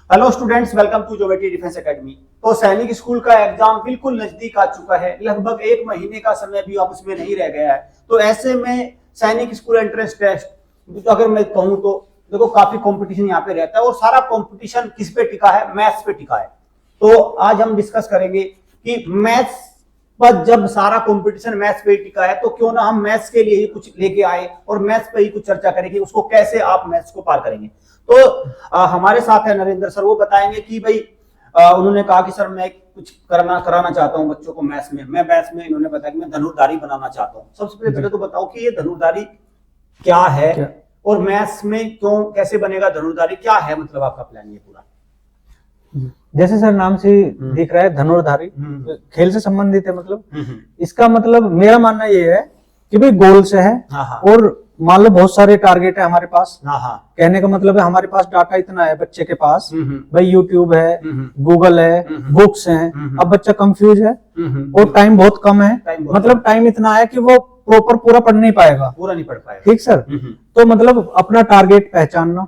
Hello students, welcome to geometry defence academy. तो सैनिक school का एग्जाम बिल्कुल नजदीक आ चुका है, लगभग 1 महीने का समय भी अब उसमें नहीं रह गया है। तो ऐसे में सैनिक स्कूल एंट्रेंस टेस्ट अगर मैं कहूँ तो देखो काफी कंपटीशन यहाँ पे रहता है और सारा कंपटीशन किस पे टिका है? मैथ्स पे टिका है। तो आज हम डिस्कस करेंगे कि मैथ्स पर जब सारा कंपटीशन मैथ्स पे टिका है तो क्यों ना हम मैथ्स के लिए ही कुछ लेके आए और मैथ्स पे ही कुछ चर्चा करें कि उसको कैसे आप मैथ्स को पार करेंगे। तो हमारे साथ है नरेंद्र सर, वो बताएंगे कि भाई उन्होंने कहा कि सर मैं कुछ कराना चाहता हूँ बच्चों को मैथ्स में। मैं मैथ्स में इन्होंने बताया कि मैं धनुर्धारी बनाना चाहता हूँ। सबसे पहले तो बताओ कि ये धनुर्धारी क्या है और मैथ्स में क्यों कैसे बनेगा धनुर्धारी, क्या है मतलब आपका प्लान ये पूरा? जैसे सर नाम से दिख रहा है धनुर्धारी, खेल से संबंधित है। मतलब इसका मतलब मेरा मानना ये है कि भाई गोल से है और मान लो बहुत सारे टारगेट है हमारे पास। कहने का मतलब है हमारे पास डाटा इतना है बच्चे के पास, भाई यूट्यूब है, गूगल है, बुक्स हैं। अब बच्चा कंफ्यूज है और टाइम बहुत कम है, मतलब टाइम इतना है कि वो प्रॉपर पूरा पढ़ नहीं पाएगा, पूरा नहीं पढ़ पाएगा। ठीक सर। तो मतलब अपना टारगेट पहचानना,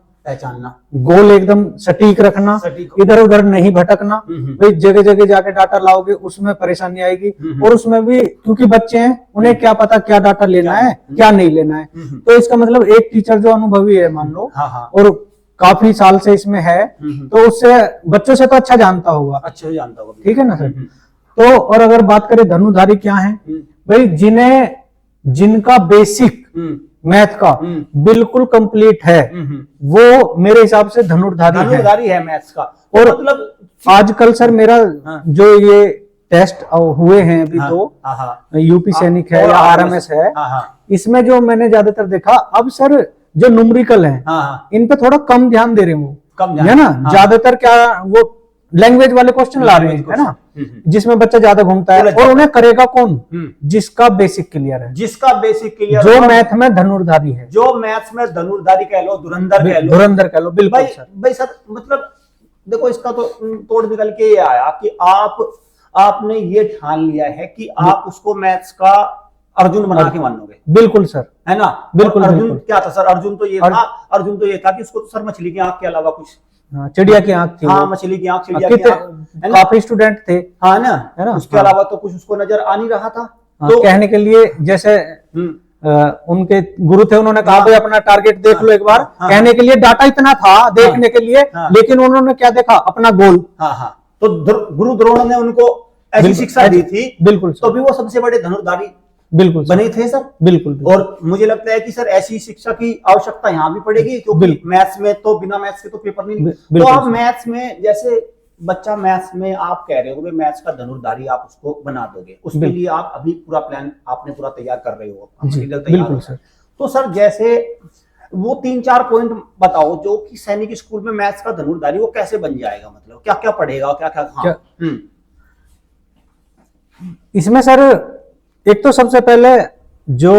गोल एकदम सटीक रखना, इधर उधर नहीं भटकना। भाई जगह जगह जाके डाटा लाओगे उसमें परेशानी आएगी और उसमें भी क्योंकि बच्चे हैं उन्हें क्या पता क्या डाटा लेना है क्या नहीं लेना है। तो इसका मतलब एक टीचर जो अनुभवी है मान लो और काफी साल से इसमें है तो उससे बच्चों से तो अच्छा जानता होगा, ठीक है ना सर। तो और अगर बात करें धनुर्धारी क्या है, भाई जिनका बेसिक मैथ का बिल्कुल कंप्लीट है वो मेरे हिसाब से धनुर्धारी है मैथ्स का। और मतलब आजकल सर मेरा जो ये टेस्ट हुए हैं अभी तो यूपी सैनिक है या आरएमएस है, इसमें जो मैंने ज्यादातर देखा अब सर जो न्यूमेरिकल है इन पे थोड़ा कम ध्यान दे रहे हैं, वो है ना। ज्यादातर क्या वो लैंग्वेज वाले क्वेश्चन ला रहे हैं, है ना, जिसमें बच्चा ज्यादा घूमता है। और उन्हें करेगा कौन? जिसका बेसिक क्लियर है, जिसका बेसिक क्लियर, जो मैथ में धनुर्धारी है, जो मैथ्स में धनुर्धारी कह लो, धुरंधर कह लो। बिल्कुल भाई सर मतलब देखो इसका तो तोड़ निकल के ये आया कि आपने ये ठान लिया है कि आप उसको मैथ्स का अर्जुन बना के मानोगे। बिल्कुल सर, है ना। बिल्कुल। अर्जुन क्या था सर? अर्जुन तो ये था कि उसको तो सर मछली की आंख के अलावा कुछ, चिड़िया की आंख थी, मछली की आंख, चिड़िया की आंख, काफी स्टूडेंट थे, हाँ ना, है ना। उसके अलावा तो कुछ उसको नजर आ नहीं रहा था। तो कहने के लिए जैसे उनके गुरु थे, उन्होंने कहा भाई अपना टारगेट देख लो एक बार। कहने के लिए डाटा इतना था देखने के लिए, लेकिन उन्होंने क्या देखा? अपना गोल। तो गुरु द्रोण ने उनको ऐसी शिक्षा दी थी, बिल्कुल, तो भी वो सबसे बड़े धनुर्धारी बिल्कुल बने थे सर। बिल्कुल। और मुझे लगता है कि सर ऐसी शिक्षा की आवश्यकता यहाँ भी पड़ेगी, क्योंकि मैथ्स में तो बिना मैथ्स के तो पेपर नहीं। तो आप मैथ्स में जैसे बच्चा मैथ्स में आप कह रहे हो मैथ्स का धनुर्धारी आप उसको बना दोगे, उसके लिए आप अभी पूरा प्लान आपने पूरा तैयार कर रहे हो, बिल्कुल सर। तो सर जैसे वो 3-4 पॉइंट बताओ जो कि सैनिक स्कूल में मैथ्स का धनुर्धारी वो कैसे बन जाएगा, मतलब क्या क्या पढ़ेगा, क्या क्या? इसमें सर एक तो सबसे पहले जो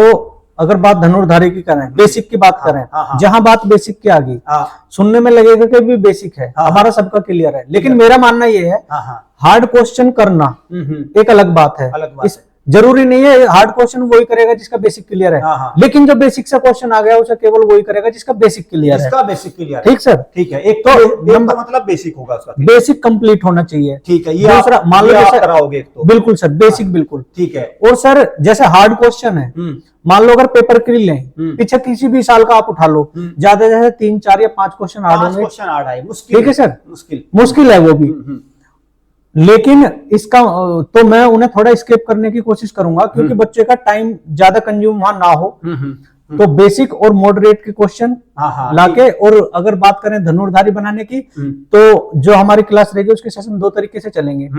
अगर बात धनुर्धारी की करें, बेसिक की बात करें, जहां बात बेसिक की आ गई, सुनने में लगेगा कि भी बेसिक है, हमारा सबका क्लियर है, लेकिन मेरा मानना ये है हार्ड क्वेश्चन करना एक अलग बात है। जरूरी नहीं है हार्ड क्वेश्चन वही करेगा जिसका बेसिक क्लियर है, लेकिन जो बेसिक सा क्वेश्चन आ गया उसे केवल वही करेगा जिसका बेसिक क्लियर है। ठीक सर, ठीक है। एक तो मतलब बेसिक होगा उसका, बेसिक कंप्लीट होना चाहिए, ठीक है। ये दूसरा मान लो जैसे कराओगे तो बिल्कुल सर, बेसिक बिल्कुल ठीक है। और सर जैसे हार्ड क्वेश्चन है, मान लो अगर पेपर क्री लें पीछे किसी भी साल का आप उठा लो, ज्यादा से 3, 4 या 5 क्वेश्चन हार्ड होंगे, ठीक है सर, मुश्किल है वो भी। लेकिन इसका तो मैं उन्हें थोड़ा स्किप करने की कोशिश करूंगा क्योंकि बच्चे का टाइम ज्यादा कंज्यूम वहां ना हो। तो बेसिक और मॉडरेट के क्वेश्चन लाके, और अगर बात करें धनुर्धारी बनाने की तो जो हमारी क्लास रहेगी उसके सेशन 2 तरीके से चलेंगे।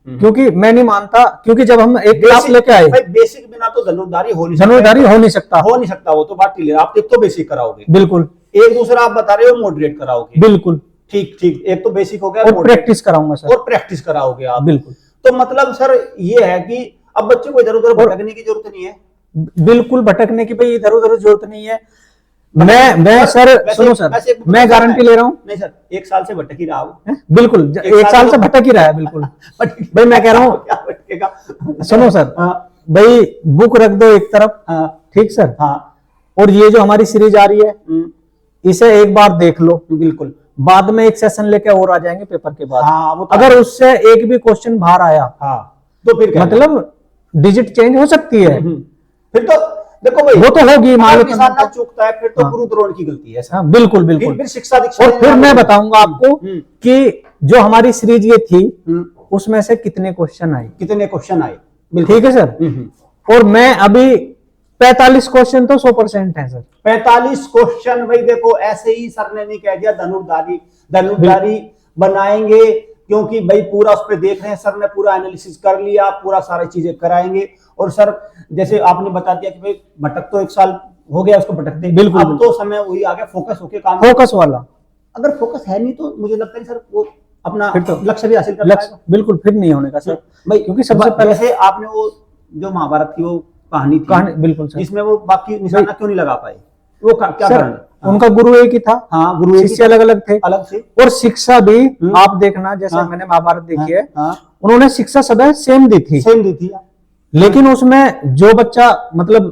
क्योंकि मैं नहीं मानता, क्योंकि जब हम एक क्लास लेके आए, बेसिक बिना तो धनुर्धारी हो नहीं सकता, वो तो बात क्लियर। आप एक तो बेसिक कराओगे, बिल्कुल, एक दूसरा आप बता रहे हो मॉडरेट कराओगे, बिल्कुल ठीक। एक तो बेसिक हो गया और प्रैक्टिस कराऊंगा सर, और प्रैक्टिस कराओगे आप, बिल्कुल। तो मतलब सर ये है कि अब बच्चे को इधर उधर भटकने की जरूरत नहीं है, बिल्कुल भटकने की भाई इधर उधर जरूरत नहीं है। मैं सर सुनो सर, मैं गारंटी ले रहा हूँ। नहीं सर, 1 साल से भटक ही रहा हूँ, बिल्कुल 1 साल से भटक ही रहा है, बिल्कुल भाई मैं कह रहा हूँ क्या भटकेगा। सुनो सर, भाई बुक रख दो एक तरफ, ठीक सर, और ये जो हमारी सीरीज आ रही है इसे एक बार देख लो, बिल्कुल। बाद में एक सेशन लेके और आ जाएंगे पेपर के बाद। हाँ, वो तो अगर उससे एक भी क्वेश्चन बाहर आया, हाँ, तो फिर क्या? मतलब डिजिट चेंज हो सकती है। फिर तो देखो भाई, वो तो होगी, मान लो निशान ना चूकता है फिर तो हाँ। गुरु द्रोण की गलती है सर। हाँ, बिल्कुल बिल्कुल। फिर शिक्षा दीक्षा और फिर मैं बताऊंगा आपको कि जो हमारी सीरीज ये थी उसमें से कितने क्वेश्चन आए, कितने क्वेश्चन आए। ठीक है सर। और मैं अभी 45 क्वेश्चन तो 100% है सर। 45 क्वेश्चन भाई देखो, ऐसे ही सर ने नहीं कह दिया धनुर्धारी बनाएंगे, क्योंकि भाई पूरा उस पर देख रहे हैं, सर ने पूरा एनालिसिस कर लिया, पूरा सारी चीजें कराएंगे। और सर जैसे आपने बता दिया कि भाई भटक तो 1 साल हो गया उसको भटकते, बिल्कुल, अब तो समय वही आ गया फोकस होके काम। फोकस वाला, अगर फोकस है नहीं तो मुझे लगता है सर वो अपना फिर तो लक्ष्य भी हासिल कर लक्ष्य पाएगा। बिल्कुल फिर नहीं होने का सर भाई क्योंकि सबसे पहले जैसे आपने वो जो महाभारत की वो कहानी थी, बिल्कुल सर, जिसमें वो बाकी निशाना क्यों नहीं लगा पाए, वो क्या सर कारण? उनका गुरु एक ही था। हाँ, गुरु एक ही शिष्य था, अलग अलग थे, अलग थे। और शिक्षा भी आप देखना, जैसे हाँ, मैंने महाभारत देखी है, हाँ, उन्होंने शिक्षा सदा सेम दी थी, सेम दी थी। लेकिन उसमें जो बच्चा मतलब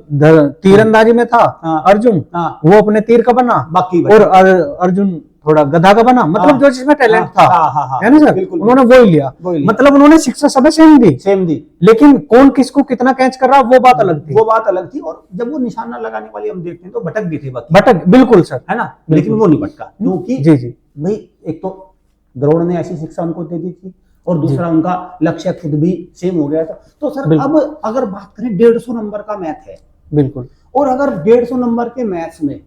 तीरंदाजी में था, हाँ, अर्जुन, हाँ, वो अपने तीर का बना, बाकी और अर्जुन थोड़ा गधा का बना, मतलब जो जिसमें टैलेंट था, है ना सर, उन्होंने वो ही लिया। मतलब उन्होंने शिक्षा सब सेम दी, लेकिन कौन किसको कितना कैच कर रहा वो बात अलग थी, वो बात अलग थी। और जब वो निशाना लगाने वाली हम देखते हैं तो भटक भी थे, भटक, बिल्कुल सर, है ना, लेकिन वो नहीं भटका, क्योंकि जी जी भाई एक तो द्रोण ने ऐसी शिक्षा उनको दे दी थी, और दूसरा उनका लक्ष्य खुद भी सेम हो गया था। तो सर अब अगर बात करें 150 नंबर का मैथ है, बिल्कुल, और अगर 150 नंबर के मैथ्स में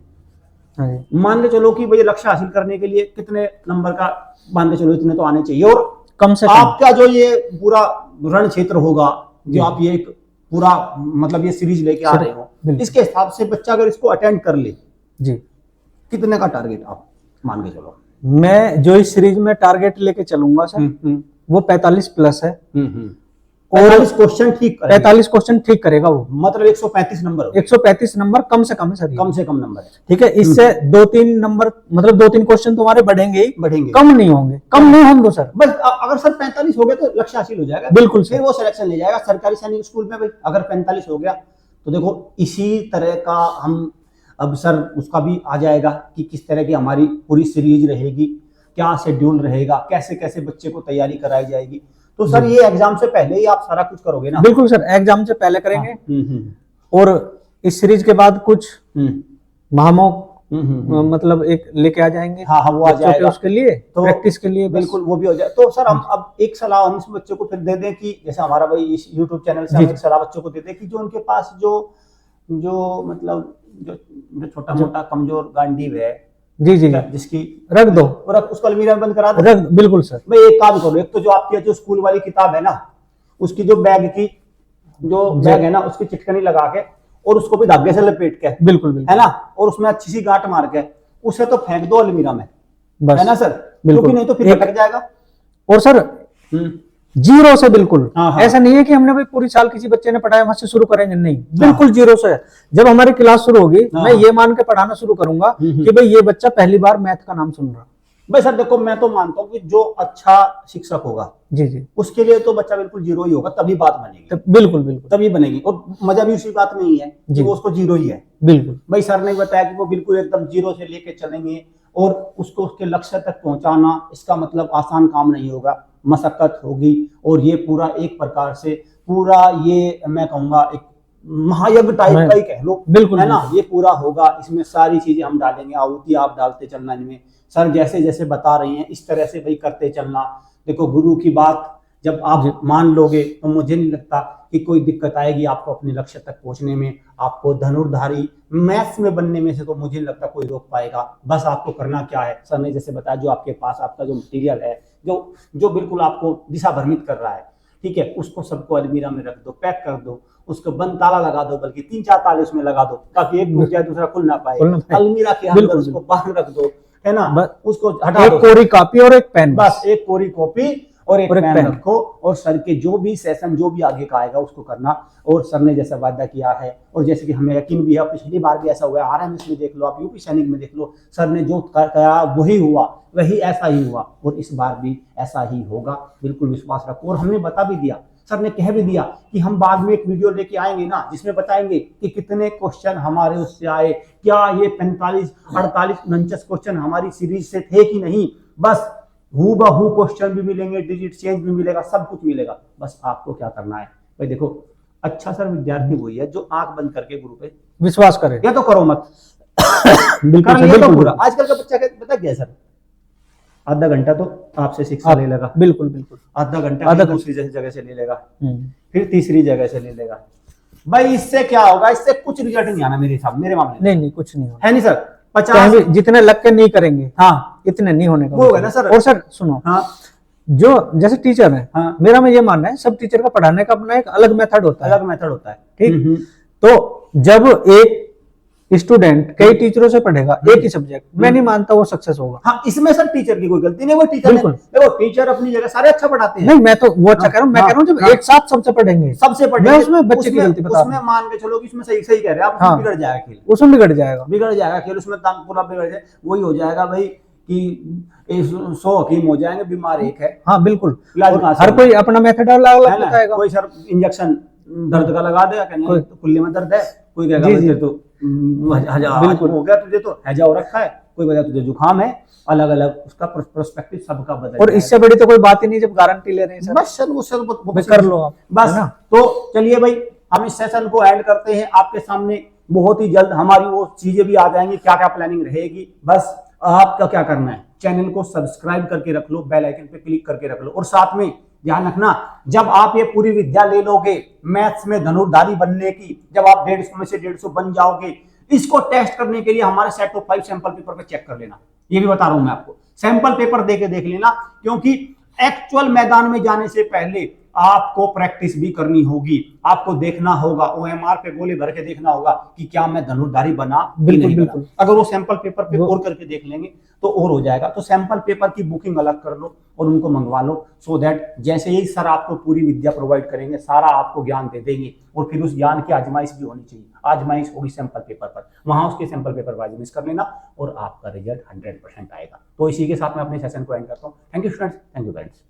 मान के चलो कि भाई लक्ष्य हासिल करने के लिए कितने नंबर का, मान के चलो इतने तो आने चाहिए, और कम से कम आपका जो ये पूरा रण क्षेत्र होगा, जो आप ये एक पूरा मतलब ये सीरीज लेके आ रहे हो, इसके हिसाब से बच्चा अगर इसको अटेंड कर ले जी, कितने का टारगेट आप मान के चलो? मैं जो इस सीरीज में टारगेट लेके चलूंगा सर वो 45 प्लस है, और 45 क्वेश्चन ठीक करेगा, 45 क्वेश्चन ठीक करेगा वो, मतलब 135 नंबर, 135 नंबर कम से कम है सर, कम से कम नंबर है, ठीक है। इससे 2-3 नंबर मतलब 2-3 क्वेश्चन तुम्हारे बढ़ेंगे ही, बढ़ेंगे, कम नहीं होंगे, कम नहीं होंगे सर। बस अगर सर 45 हो गया तो लक्ष्य हासिल हो जाएगा, बिल्कुल, फिर वो सिलेक्शन ले जाएगा सरकारी सैनिक स्कूल में। भाई अगर 45 हो गया तो देखो इसी तरह का हम अब सर उसका भी आ जाएगा कि किस तरह की हमारी पूरी सीरीज रहेगी, क्या शेड्यूल रहेगा, कैसे कैसे बच्चे को तैयारी कराई जाएगी। तो सर ये एग्जाम से पहले ही आप सारा कुछ करोगे ना? बिल्कुल सर, एग्जाम से पहले करेंगे। और इस सीरीज के बाद कुछ महामोक मतलब एक लेके आ जाएंगे, हाँ वो आ जाएगा उसके लिए, तो प्रैक्टिस के लिए, बिल्कुल वो भी हो जाए। तो सर हम अब एक सलाह हम इस बच्चों को फिर दे दें कि जैसे हमारा भाई इस YouTube चैनल से हम एक सलाह बच्चों को दे दें कि जो उनके पास जो मतलब जो छोटा मोटा कमजोर गांडीव है, जी जी, जिसकी रख दो, उसको अलमीरा में बंद करा दो, रख, बिल्कुल सर। भाई एक काम करो, एक तो जो आपकी जो स्कूल वाली किताब है ना, उसकी जो बैग की जो बैग है ना, उसकी चिटकनी लगा के और उसको भी धागे से लपेट के, बिल्कुल है ना, और उसमें अच्छी सी गांठ मार के उसे तो फेंक दो अलमीरा में, है ना सर, क्योंकि नहीं तो फिर भटक जाएगा। और सर जीरो से बिल्कुल हाँ। ऐसा नहीं है कि हमने भाई पूरी साल किसी बच्चे ने पढ़ाया वहां से शुरू करेंगे, नहीं, बिल्कुल जीरो से। जब हमारी क्लास शुरू होगी मैं ये मान के पढ़ाना शुरू करूंगा कि भाई ये बच्चा पहली बार मैथ का नाम सुन रहा। भाई सर देखो मैं तो मानता हूँ कि जो अच्छा शिक्षक होगा जी जी, उसके लिए तो बच्चा बिल्कुल जीरो ही होगा, तभी बात बनेगी, बिल्कुल बिल्कुल तभी बनेगी। और मजा भी उसी बात में ही है कि वो उसको जीरो ही है, बिल्कुल। भाई सर ने बताया कि वो बिल्कुल एकदम जीरो से लेके चलेंगे, और उसको उसके लक्ष्य तक पहुंचाना इसका मतलब आसान काम नहीं होगा, मशक्कत होगी। और ये पूरा एक प्रकार से पूरा ये मैं कहूंगा एक महायज्ञ टाइप का ही कह लो, बिल्कुल है ना, ये पूरा होगा। इसमें सारी चीजें हम डालेंगे, आहुति आप डालते चलना इनमें, सर जैसे जैसे बता रही हैं इस तरह से भाई करते चलना। देखो गुरु की बात जब आप मान लोगे तो मुझे नहीं लगता कि कोई दिक्कत आएगी आपको अपने लक्ष्य तक पहुंचने में। आपको धनुर्धारी मैथ्स में बनने में से तो मुझे नहीं लगता कोई रोक पाएगा। बस आपको करना क्या है, सर ने जैसे बताया, जो आपके पास आपका जो मटेरियल है, जो बिल्कुल आपको दिशा भ्रमित कर रहा है, ठीक है, उसको सबको अलमीरा में रख दो, पैक कर दो, उसको बंद ताला लगा दो, बल्कि 3-4 ताले उसमें लगा दो ताकि एक टूट जाए दूसरा खुल ना पाए। अलमीरा के अंदर उसको बाहर रख दो, है ना, उसको हटा दो, एक कोरी कॉपी और एक पेन, बस एक कोरी कॉपी और एक पेन रखो, और सर के जो भी सेशन जो भी आगे का आएगा उसको करना। और सर ने जैसा वादा किया है, और जैसे कि हमें यकीन भी है, पिछली बार भी ऐसा हुआ है, RMS में देख लो, आप यूपी सैनिक में देख लो, सर ने जो कहा वही हुआ, वही ऐसा ही हुआ, और इस बार भी ऐसा ही होगा, बिल्कुल विश्वास रखो। और हमने बता भी दिया सर ने कह भी दिया कि हम बाद में एक वीडियो लेके आएंगे ना जिसमें बताएंगे कि कितने क्वेश्चन हमारे उससे आए, क्या ये 45 48 49 क्वेश्चन हमारी सीरीज से थे कि नहीं। बस हूबहू क्वेश्चन भी मिलेंगे, डिजिट चेंज भी मिलेगा, सब कुछ मिलेगा। बस आपको क्या करना है भाई, देखो अच्छा सर विद्यार्थी वही है जो आंख बंद करके गुरु पे विश्वास करे, या तो करो मत बिल्कुल कर सर, लिया तो बिल्कुल पूरा। आजकल का बच्चा पता क्या है सर, आधा घंटा तो आपसे शिक्षा ले लेगा, बिल्कुल बिल्कुल, आधा घंटा आधा दूसरी जगह से ले लेगा, फिर तीसरी जगह से ले लेगा। भाई इससे क्या होगा, इससे कुछ रिजल्ट नहीं आना मेरे हिसाब, मेरे मामले में नहीं नहीं कुछ नहीं होगा, है नहीं सर। चाहे 50 भी जितने लग के नहीं करेंगे, हाँ इतने नहीं होने का वो होगा ना सर। और सर सुनो, हाँ जो जैसे टीचर है, हाँ मेरा में ये मानना है सब टीचर का पढ़ाने का अपना एक अलग मेथड होता है, अलग मेथड होता है, ठीक। तो जब एक स्टूडेंट कई टीचरों से पढ़ेगा एक ही सब्जेक्ट, मैं नहीं मानता वो सक्सेस होगा। हाँ इसमें सर टीचर की कोई गलती नहीं, वो टीचर बिल्कुल। देखो टीचर अपनी जगह सारे अच्छा पढ़ाते हैं, नहीं मैं तो वो अच्छा कह रहा हूँ, मैं हाँ, कह रहा हूँ जब हाँ, एक साथ सबसे पढ़ेंगे, सबसे पढ़ेंगे, मैं उसमें बच्चे की गलती बता रहा उसमें हूँ, मान के चलो कि उसमें सही सही कह रहे हैं आप, उसमें हाँ। बिगड़ जाएगा खेल, उसमें बिगड़ जाएगा, बिगड़ जाएगा खेल, उसमें पूरा बिगड़ जाए, वही हो जाएगा भाई कि 100 हकीम हो जाएंगे, बीमार एक है। हाँ बिल्कुल, इलाज और कहाँ से हर होगा? कोई अपना मेथड अलग है अलग ना? बताएगा। कोई सर इंजेक्शन दर्द का लगा देगा, कहने तो कुल्ले में दर्द है, कोई कहेगा जी, भाई जी। तेरे तो बिल्कुल। हो गया, तुझे तो हैजा हो रखा है, कोई कहेगा तुझे जुकाम है, अलग अलग उसका पर्सपेक्टिव सबका बदल और जाएगा। इससे बड़ी तो कोई बात ही नहीं जब गारंटी ले रहे हैं सर, बस सर वो सर भाई कर लो आप, बस। है ना? तो चलिए भाई हम इस सेशन को ऐड करते हैं, आपके सामने बहुत ही जल्द हमारी वो चीजें भी आ जाएंगी, क्या क्या प्लानिंग रहेगी। बस आपका क्या करना है, चैनल को सब्सक्राइब करके रख लो, बेल आइकन पे क्लिक करके रख लो, और साथ में ध्यान रखना जब आप ये पूरी विद्या ले लोगे मैथ्स में धनुर्धारी बनने की, जब आप 150 में से 150 बन जाओगे, इसको टेस्ट करने के लिए हमारे सेट ऑफ 5 सैंपल पेपर पे चेक कर लेना। ये भी बता रहा हूं मैं आपको, सैंपल पेपर देके देख लेना, क्योंकि एक्चुअल मैदान में जाने से पहले आपको प्रैक्टिस भी करनी होगी, आपको देखना होगा, ओएमआर पे गोले भर के देखना होगा कि क्या मैं धनुर्धारी बना कि बिल्कुल, नहीं बिल्कुल। बना। अगर वो सैंपल पेपर पे और करके देख लेंगे तो और हो जाएगा। तो सैंपल पेपर की बुकिंग अलग कर लो और उनको मंगवा लो, सो दैट जैसे ही सर आपको पूरी विद्या प्रोवाइड करेंगे, सारा आपको ज्ञान दे देंगे, और फिर उस ज्ञान की आजमाइश भी होनी चाहिए। आजमाइश होगी सैंपल पेपर पर, वहां उसके सैंपल पेपर पर आजमाइश कर लेना और आपका रिजल्ट 100% आएगा। तो इसी के साथ मैं अपने सेशन को एंड करता हूँ। Thank you students, thank you parents.